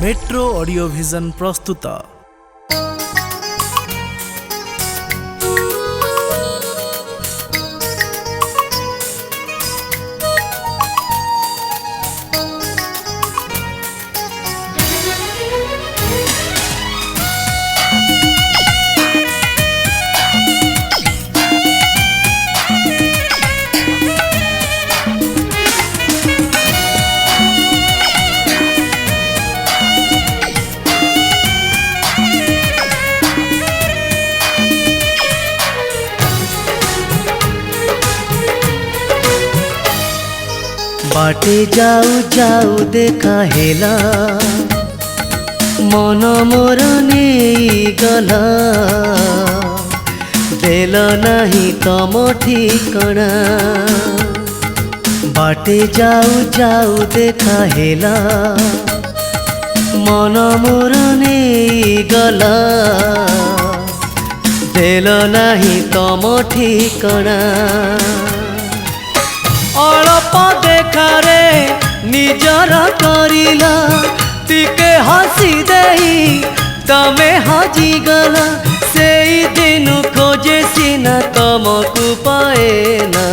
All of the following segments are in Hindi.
मेट्रो ऑडियो विजन प्रस्तुत। बाटे जाऊ जाऊ देखा हेला मन मोर नहीं गला देल नहीं तम ठिकणा। बाटे जाऊ जाऊ देखा हेला मन मोर नहीं गला देल नहीं तम ठिकणा। अल्प देखारे निजर करिला टिके हसी देई तमे हजिगला से दिन खोजे सिना तमकु पाएना।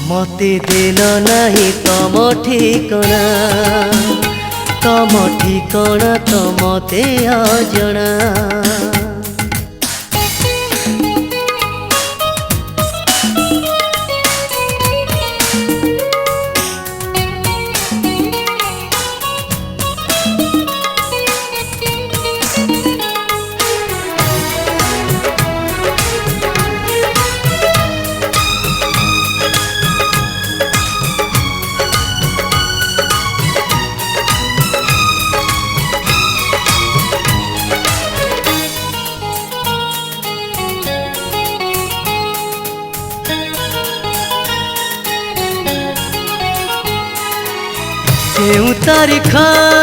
मते देल नहीं तम ठिकणा तो मते अजणा। केउ तारीख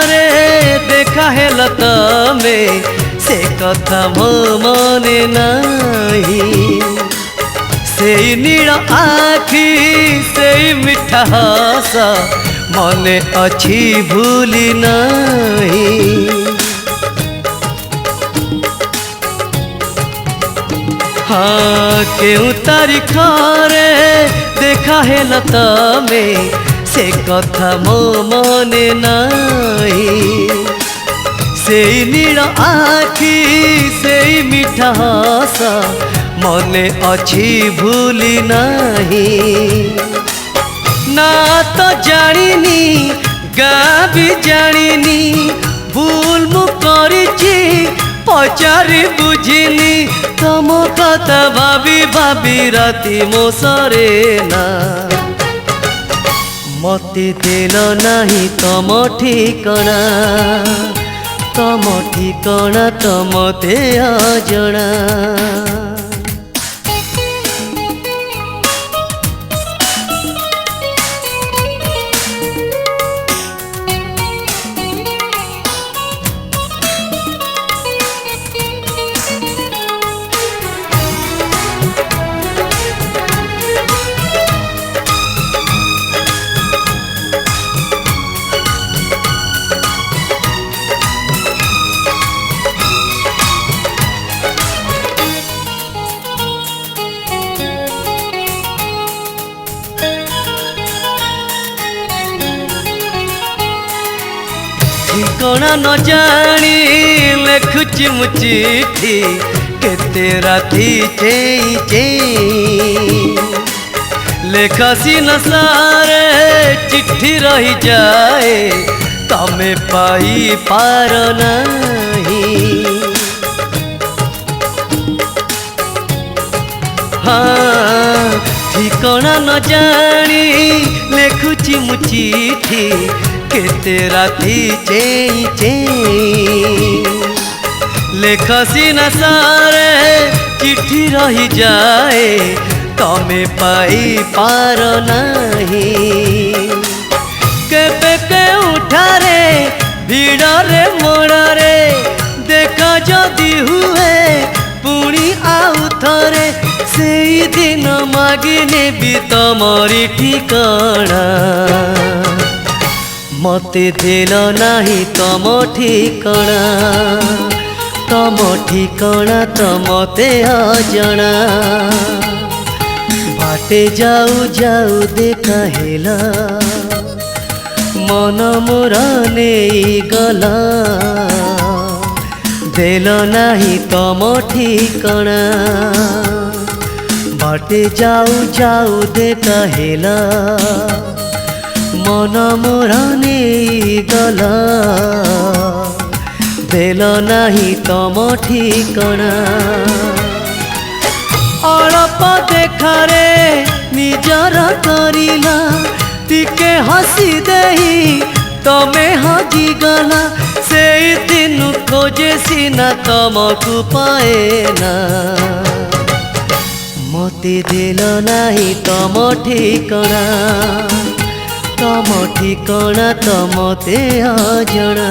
रे देखा हेल तमे से कथा मो मने नाही। से नील आखि से मिठा हस मने अच्छी भूली नाही। हाँ केउ तारीख रे देखा हेल तमे से कथा मो मने नाही। से नील आखि से मिठा हस मने अच्छी भूली नाही। ना तो जानिनी गाँ भी जानिनी भूल मु करिछि पचारि बुझिनी तम कथा भाभी भाभी राति मो सरे ना। मते देल नहीं तम ठिकणा तो मते अजणा। ठिकणा न जानी लेखुची मु चिट्ठी केते राती चेई चेई। लेखसी न सारे चिट्ठी रही जाए तमे पाई पार नहीं। हाँ ठिकणा न जानी लेखुची मु चिट्ठी केते राती चेई चेई। लेखसी न सारे चिट्ठी रही जाए तमे पाई पार नहीं। केबे के उठारे भिड़रे मोड़रे देखा जदि हुए पुणी आउ थरे से दिन मागिने भी तमरी ठिकणा। मते देल नाही तम ठिकणा तम ठिकणा तो मते अजणा बाटे जाऊ जाऊ देखा हेला मन मोर नहीं गला देल नाही तम ठिकणा बाटे जाऊ जाऊ देखा हेला मन मोर नहीं गला देल नाही तम ठिकणा अल्प देखारे निजर करिला टिके हसी देही तमे हजी गला से दिन खोजे सीना तमकु पाएना मते देल नाही तम ठिकणा तम ठिकणा तो मते अजणा।